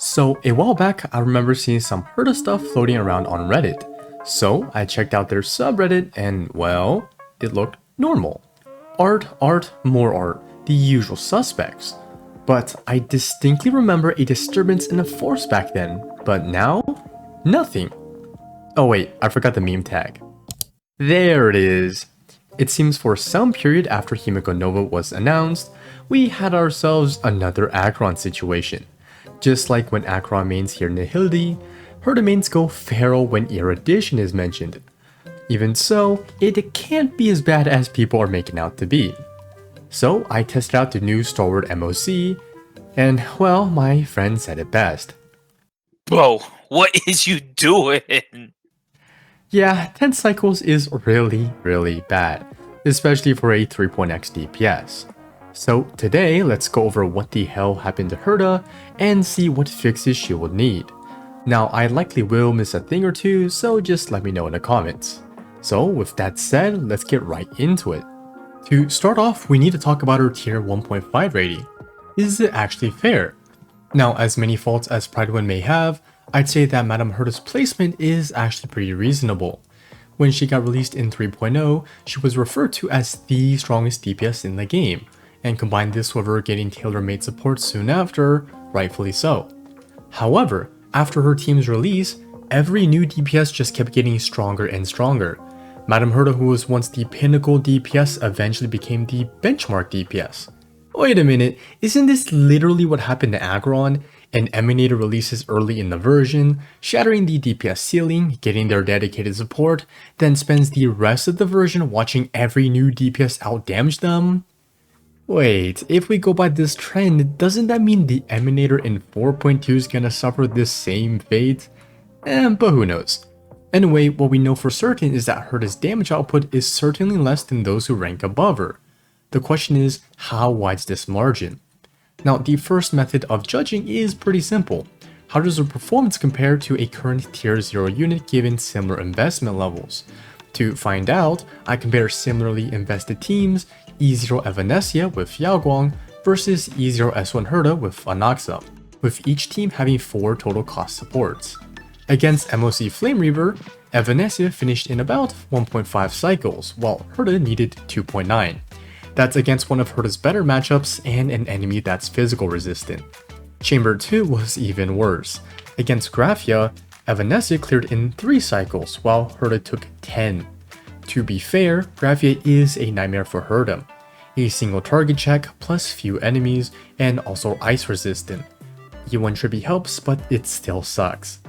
So a while back, I remember seeing some Herta stuff floating around on Reddit. So I checked out their subreddit and, well, it looked normal. Art, art, more art, the usual suspects. But I distinctly remember a disturbance in the force back then, but now, nothing. Oh wait, I forgot the meme tag. There it is. It seems for some period after Himiko Nova was announced, we had ourselves another Acheron situation. Just like when Acheron mains hear Nihilde, Herta mains go feral when erudition is mentioned. Even so, it can't be as bad as people are making out to be. So I tested out the new Stalwart MOC, and well, my friend said it best. Bro, what is you doing? Yeah, 10 cycles is really bad, especially for a 3.x DPS. So today, let's go over what the hell happened to Herta and see what fixes she will need. Now, I likely will miss a thing or two, so just let me know in the comments. So with that said, let's get right into it. To start off, we need to talk about her tier 1.5 rating. Is it actually fair? Now, as many faults as Pride1 may have, I'd say that Madame Herta's placement is actually pretty reasonable. When she got released in 3.0, she was referred to as the strongest DPS in the game, and combine this with her getting tailor-made support soon after, rightfully so. However, after her team's release, every new DPS just kept getting stronger and stronger. Madame Herta, who was once the pinnacle DPS, eventually became the benchmark DPS. Wait a minute, isn't this literally what happened to Acheron? An Emanator releases early in the version, shattering the DPS ceiling, getting their dedicated support, then spends the rest of the version watching every new DPS outdamage them? Wait, if we go by this trend, doesn't that mean the Emanator in 4.2 is gonna suffer this same fate? But who knows. Anyway, what we know for certain is that Herta's damage output is certainly less than those who rank above her. The question is, how wide's this margin? Now, the first method of judging is pretty simple. How does her performance compare to a current tier 0 unit given similar investment levels? To find out, I compare similarly invested teams, E0 Evanescia with Yaoguang versus E0 S1 Herta with Anaxa, with each team having 4 total cost supports. Against MOC Flame Reaver, Evanescia finished in about 1.5 cycles, while Herta needed 2.9. That's against one of Herta's better matchups and an enemy that's physical resistant. Chamber 2 was even worse. Against Graphia, Evanescia cleared in 3 cycles, while Herta took 10. To be fair, Graphia is a nightmare for Herta. A single target check plus few enemies, and also ice resistant. E1 Trippy helps, but it still sucks.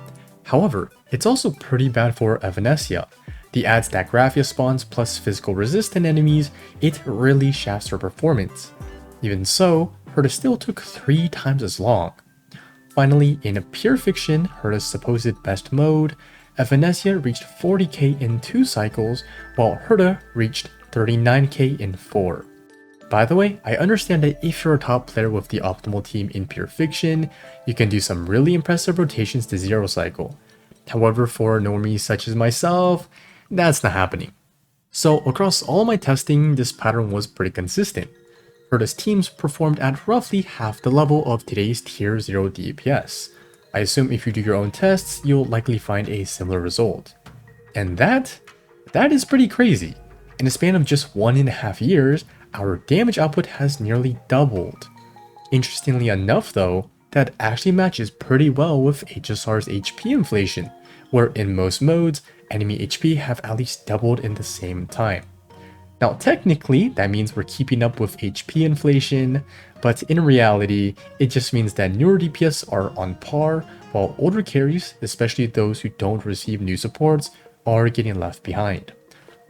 However, it's also pretty bad for Evanescia. The adds that Graphia spawns plus physical resistant enemies, it really shafts her performance. Even so, Herta still took 3 times as long. Finally, in a pure fiction, Herta's supposed best mode, Evanescia reached 40k in 2 cycles, while Herta reached 39k in 4. By the way, I understand that if you're a top player with the optimal team in pure fiction, you can do some really impressive rotations to 0 cycle. However, for normies such as myself, that's not happening. So across all my testing, this pattern was pretty consistent. Herta's teams performed at roughly half the level of today's tier 0 DPS. I assume if you do your own tests, you'll likely find a similar result. And that is pretty crazy. In a span of just 1.5 years, our damage output has nearly doubled. Interestingly enough though, that actually matches pretty well with HSR's HP inflation, where in most modes, enemy HP have at least doubled in the same time. Now technically, that means we're keeping up with HP inflation, but in reality, it just means that newer DPS are on par, while older carries, especially those who don't receive new supports, are getting left behind.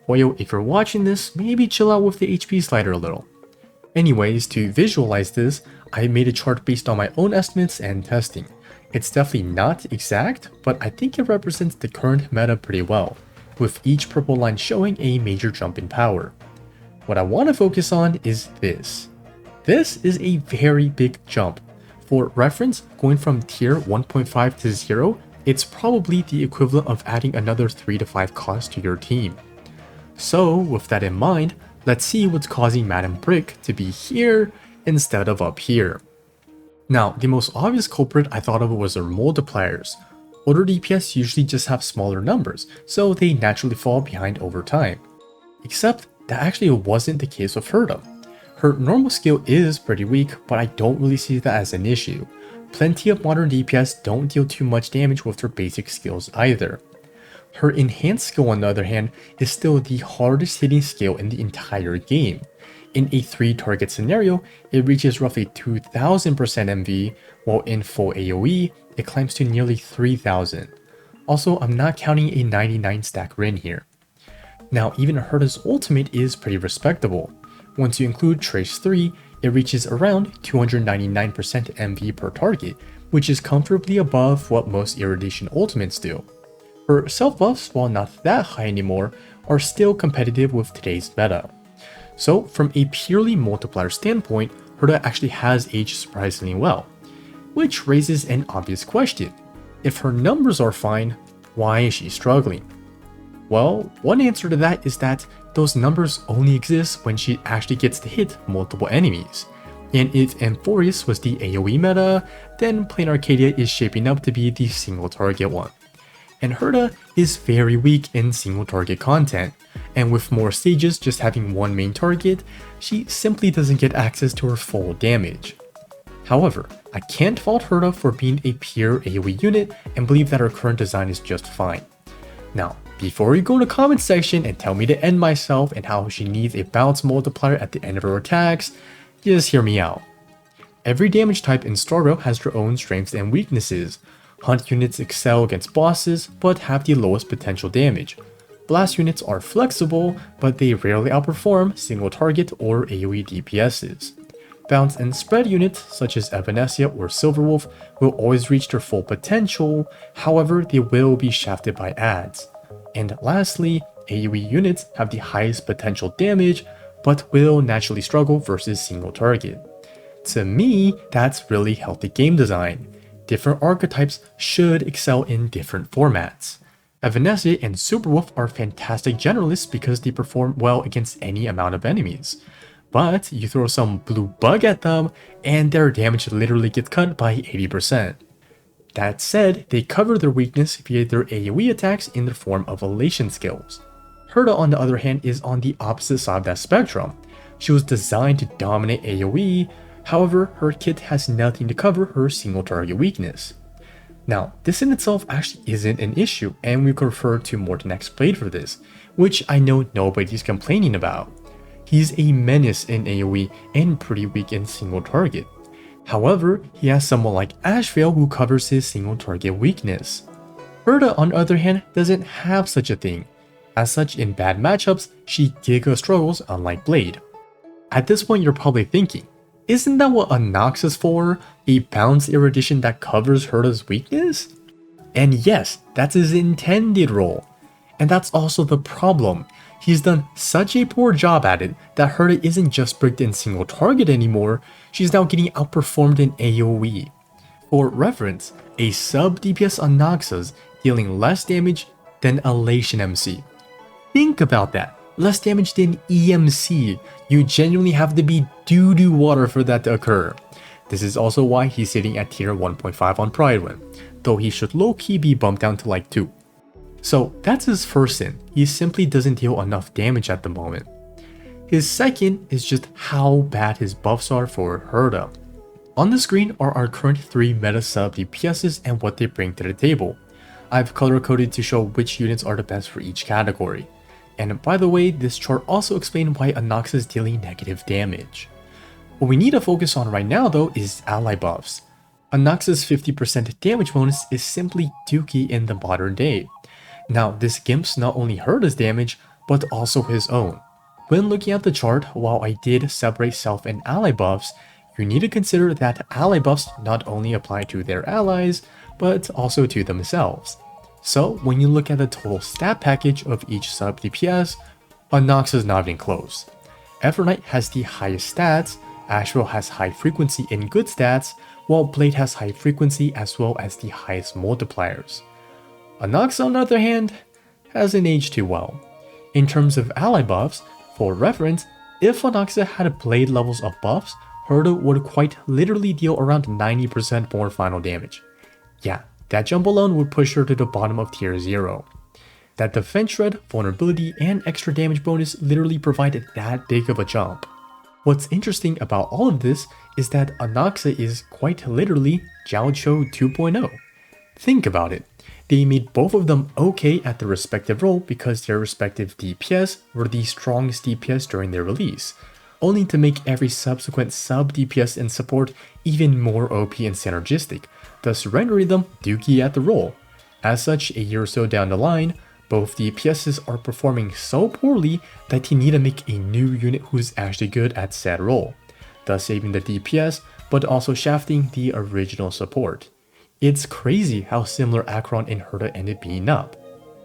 Well yo, if you're watching this, maybe chill out with the HP slider a little. Anyways, to visualize this, I made a chart based on my own estimates and testing. It's definitely not exact, but I think it represents the current meta pretty well, with each purple line showing a major jump in power. What I want to focus on is this. This is a very big jump. For reference, going from tier 1.5 to 0, it's probably the equivalent of adding another 3 to 5 costs to your team. So with that in mind, let's see what's causing Madame Brick to be here instead of up here. Now, the most obvious culprit I thought of was Her Multipliers. Older DPS usually just have smaller numbers, so they naturally fall behind over time. Except that actually wasn't the case with Herta. Her normal skill is pretty weak, but I don't really see that as an issue. Plenty of modern DPS don't deal too much damage with their basic skills either. Her enhanced skill, on the other hand, is still the hardest hitting skill in the entire game. In a 3-target scenario, it reaches roughly 2000% MV, while in full AoE, it climbs to nearly 3000. Also, I'm not counting a 99 stack Rin here. Now, even Herta's ultimate is pretty respectable. Once you include Trace 3, it reaches around 299% MV per target, which is comfortably above what most Irradiation ultimates do. Her self-buffs, while not that high anymore, are still competitive with today's meta. So from a purely multiplier standpoint, Herta actually has aged surprisingly well. Which raises an obvious question. If her numbers are fine, why is she struggling? Well, one answer to that is that those numbers only exist when she actually gets to hit multiple enemies. And if Amphorius was the AoE meta, then Plain Arcadia is shaping up to be the single target one. And Herta is very weak in single target content, and with more stages just having one main target, she simply doesn't get access to her full damage. However, I can't fault Herta for being a pure AoE unit and believe that her current design is just fine. Now, before you go to the comment section and tell me to end myself and how she needs a bounce multiplier at the end of her attacks, just hear me out. Every damage type in Star Rail has their own strengths and weaknesses. Hunt units excel against bosses, but have the lowest potential damage. Blast units are flexible, but they rarely outperform single target or AoE DPSs. Bounce and spread units, such as Evanescia or Silverwolf, will always reach their full potential, however they will be shafted by adds. And lastly, AoE units have the highest potential damage, but will naturally struggle versus single target. To me, that's really healthy game design. Different archetypes should excel in different formats. Evanescia and Superwolf are fantastic generalists because they perform well against any amount of enemies. But you throw some blue bug at them, and their damage literally gets cut by 80%. That said, they cover their weakness via their AoE attacks in the form of elation skills. Herta, on the other hand, is on the opposite side of that spectrum. She was designed to dominate AoE, however, her kit has nothing to cover her single target weakness. Now, this in itself actually isn't an issue, and we could refer to Morten X Blade for this, which I know nobody's complaining about. He's a menace in AoE and pretty weak in single target. However, he has someone like Ashvale who covers his single target weakness. Herta, on the other hand, doesn't have such a thing. As such, in bad matchups, she giga struggles unlike Blade. At this point, you're probably thinking, isn't that what a Nox is for? A bounce Irradiation that covers Herta's weakness? And yes, that's his intended role. And that's also the problem. He's done such a poor job at it that Herta isn't just bricked in single target anymore, she's now getting outperformed in AoE. For reference, a sub DPS on Noxus dealing less damage than Elation MC. Think about that. Less damage than EMC. You genuinely have to be doo-doo water for that to occur. This is also why he's sitting at tier 1.5 on Pride Win, though he should low-key be bumped down to like 2. So that's his first sin, he simply doesn't deal enough damage at the moment. His second is just how bad his buffs are for Herta. On the screen are our current 3 meta sub DPSs and what they bring to the table. I've color coded to show which units are the best for each category. And by the way, this chart also explains why a Nox is dealing negative damage. What we need to focus on right now though is ally buffs. A Nox's 50% damage bonus is simply DOOKIE in the modern day. Now this gimps not only Herta's damage, but also his own. When looking at the chart, while I did separate self and ally buffs, you need to consider that ally buffs not only apply to their allies, but also to themselves. So when you look at the total stat package of each sub DPS, a Nox is not even close. Evernight has the highest stats, Asheville has high frequency and good stats, while Blade has high frequency as well as the highest multipliers. A Nox, on the other hand, hasn't aged too well. In terms of ally buffs, for reference, if a Nox had Blade levels of buffs, Herta would quite literally deal around 90% more final damage. Yeah, that jump alone would push her to the bottom of tier 0. That defense shred, vulnerability, and extra damage bonus literally provided that big of a jump. What's interesting about all of this is that Anaxa is quite literally Jiaoqiu 2.0. Think about it. They made both of them okay at their respective role because their respective DPS were the strongest DPS during their release, only to make every subsequent sub DPS and support even more OP and synergistic, thus rendering them DOOKIE at the role. As such, a year or so down the line, both DPSs are performing so poorly that you need to make a new unit who's actually good at said role, thus saving the DPS but also shafting the original support. It's crazy how similar Acheron and Herta ended being up.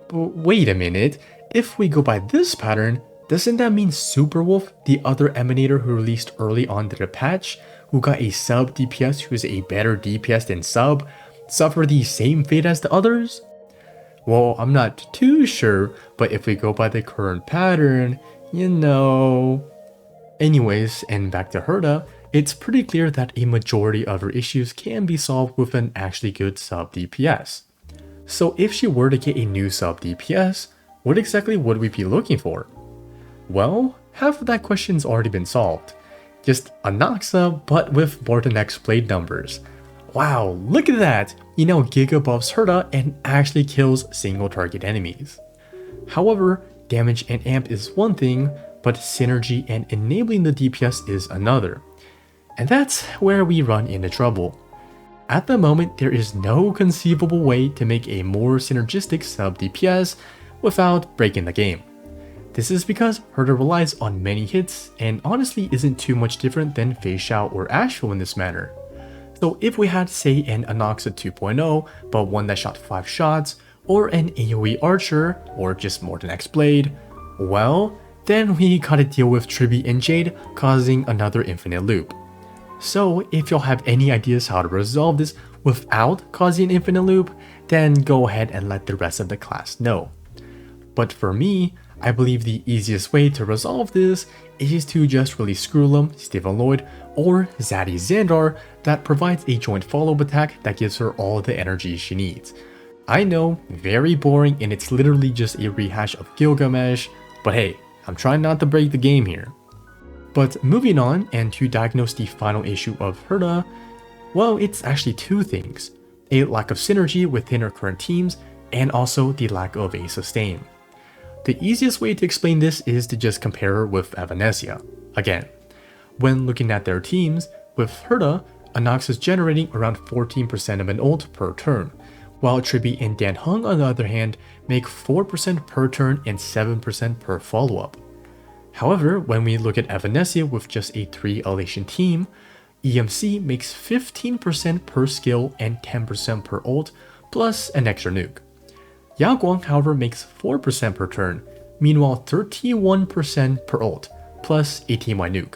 But wait a minute, if we go by this pattern, doesn't that mean Superwolf, the other Emanator who released early on to the patch, who got a sub DPS who's a better DPS than sub, suffer the same fate as the others? Well, I'm not too sure, but if we go by the current pattern, you know. Anyways, and back to Herta, it's pretty clear that a majority of her issues can be solved with an actually good sub DPS. So if she were to get a new sub DPS, what exactly would we be looking for? Well, half of that question's already been solved. Just Anaxa, but with more than X blade numbers. Wow, look at that! He now Giga buffs Herta and actually kills single target enemies. However, damage and amp is one thing, but synergy and enabling the DPS is another. And that's where we run into trouble. At the moment, there is no conceivable way to make a more synergistic sub DPS without breaking the game. This is because Herta relies on many hits and honestly isn't too much different than Fei Xiao or Asheville in this manner. So if we had say an Anaxa 2.0 but one that shot 5 shots, or an AoE archer, or just more than X blade, well, then we gotta deal with Tribi and Jade causing another infinite loop. So if y'all have any ideas how to resolve this without causing an infinite loop, then go ahead and let the rest of the class know. But for me, I believe the easiest way to resolve this is to just release Screwlum, Stephen Lloyd, or Zaddy Xandar that provides a joint follow-up attack that gives her all the energy she needs. I know, very boring and it's literally just a rehash of Gilgamesh, but hey, I'm trying not to break the game here. But moving on, and to diagnose the final issue of Herta, well, it's actually two things. A lack of synergy within her current teams, and also the lack of a sustain. The easiest way to explain this is to just compare her with Evanesia. Again, when looking at their teams, with Herta, Anax is generating around 14% of an ult per turn, while Tribi and Dan Heng on the other hand make 4% per turn and 7% per follow-up. However, when we look at Evanesia with just a 3 elation team, EMC makes 15% per skill and 10% per ult, plus an extra nuke. Yaguang, however, makes 4% per turn, meanwhile 31% per ult, plus a team-wide nuke.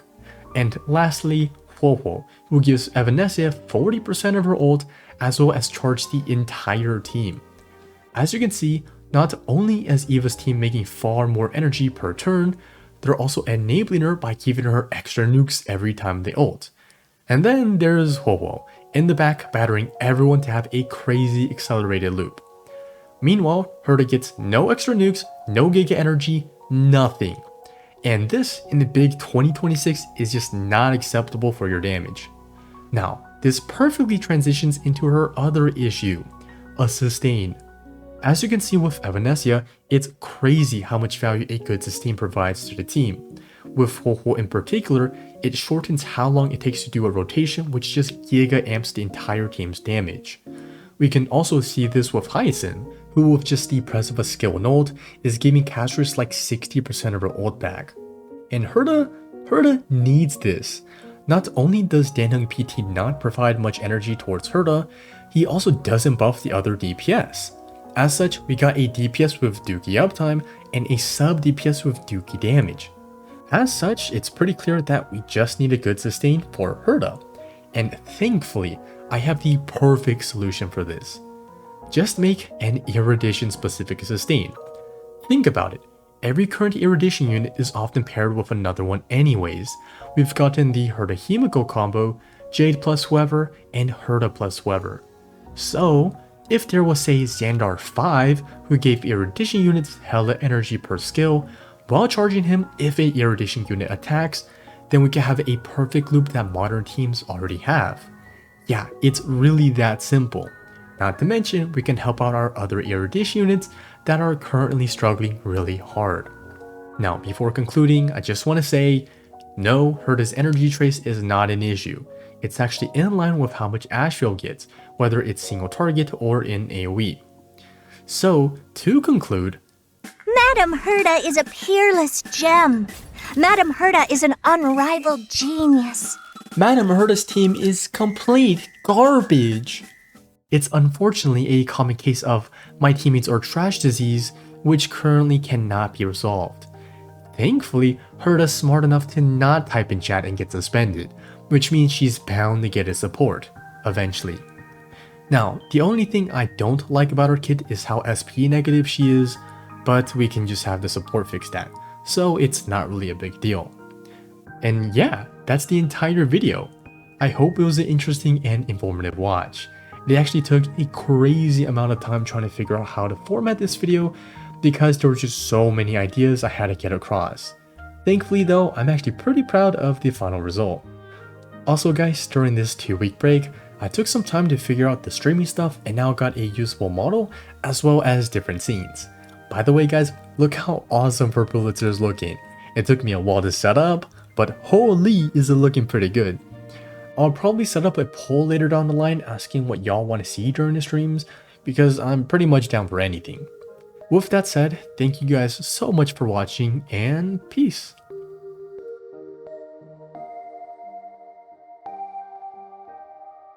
And lastly, Huohuo, who gives Evanesia 40% of her ult, as well as charge the entire team. As you can see, not only is Eva's team making far more energy per turn, they're also enabling her by giving her extra nukes every time they ult. And then there's Huohuo, in the back battering everyone to have a crazy accelerated loop. Meanwhile, Herta gets no extra nukes, no giga energy, nothing. And this, in the big 2026, is just not acceptable for your damage. Now, this perfectly transitions into her other issue, a sustain. As you can see with Evanesia, it's crazy how much value a good sustain provides to the team. With Huohuo in particular, it shortens how long it takes to do a rotation, which just giga amps the entire team's damage. We can also see this with Hyacinth, who with just the press of a skill and ult, is giving casters like 60% of her ult back. And Herta needs this. Not only does Danheng PT not provide much energy towards Herta, he also doesn't buff the other DPS. As such, we got a DPS with DOOKIE uptime and a sub DPS with DOOKIE damage. As such, it's pretty clear that we just need a good sustain for Herta. And thankfully, I have the perfect solution for this. Just make an Irradiation specific sustain. Think about it. every current erudition unit is often paired with another one anyways. We've gotten the Herta Himiko combo, Jade plus whoever, and Herta plus whoever. So, if there was say Xandar 5 who gave erudition units hella energy per skill, while charging him if a erudition unit attacks, then we can have a perfect loop that modern teams already have. Yeah, it's really that simple. Not to mention, we can help out our other erudition units that are currently struggling really hard. Now, before concluding, I just want to say, no, Herta's energy trace is not an issue. It's actually in line with how much Asheville gets, whether it's single target or in AoE. So, to conclude, Madam Herta is a peerless gem. Madam Herta is an unrivaled genius. Madam Herta's team is complete garbage. It's unfortunately a common case of my teammates are trash disease, which currently cannot be resolved. Thankfully, Herta's smart enough to not type in chat and get suspended, which means she's bound to get his support, eventually. Now, the only thing I don't like about her kit is how SP negative she is, but we can just have the support fix that, so it's not really a big deal. And yeah, that's the entire video. I hope it was an interesting and informative watch. They actually took a crazy amount of time trying to figure out how to format this video because there were just so many ideas I had to get across. Thankfully though, I'm actually pretty proud of the final result. Also guys, during this 2-week break, I took some time to figure out the streaming stuff and now got a usable model as well as different scenes. By the way guys, look how awesome Her Multipliers is looking. It took me a while to set up, but holy is it looking pretty good. I'll probably set up a poll later down the line asking what y'all want to see during the streams because I'm pretty much down for anything. With that said, thank you guys so much for watching and peace.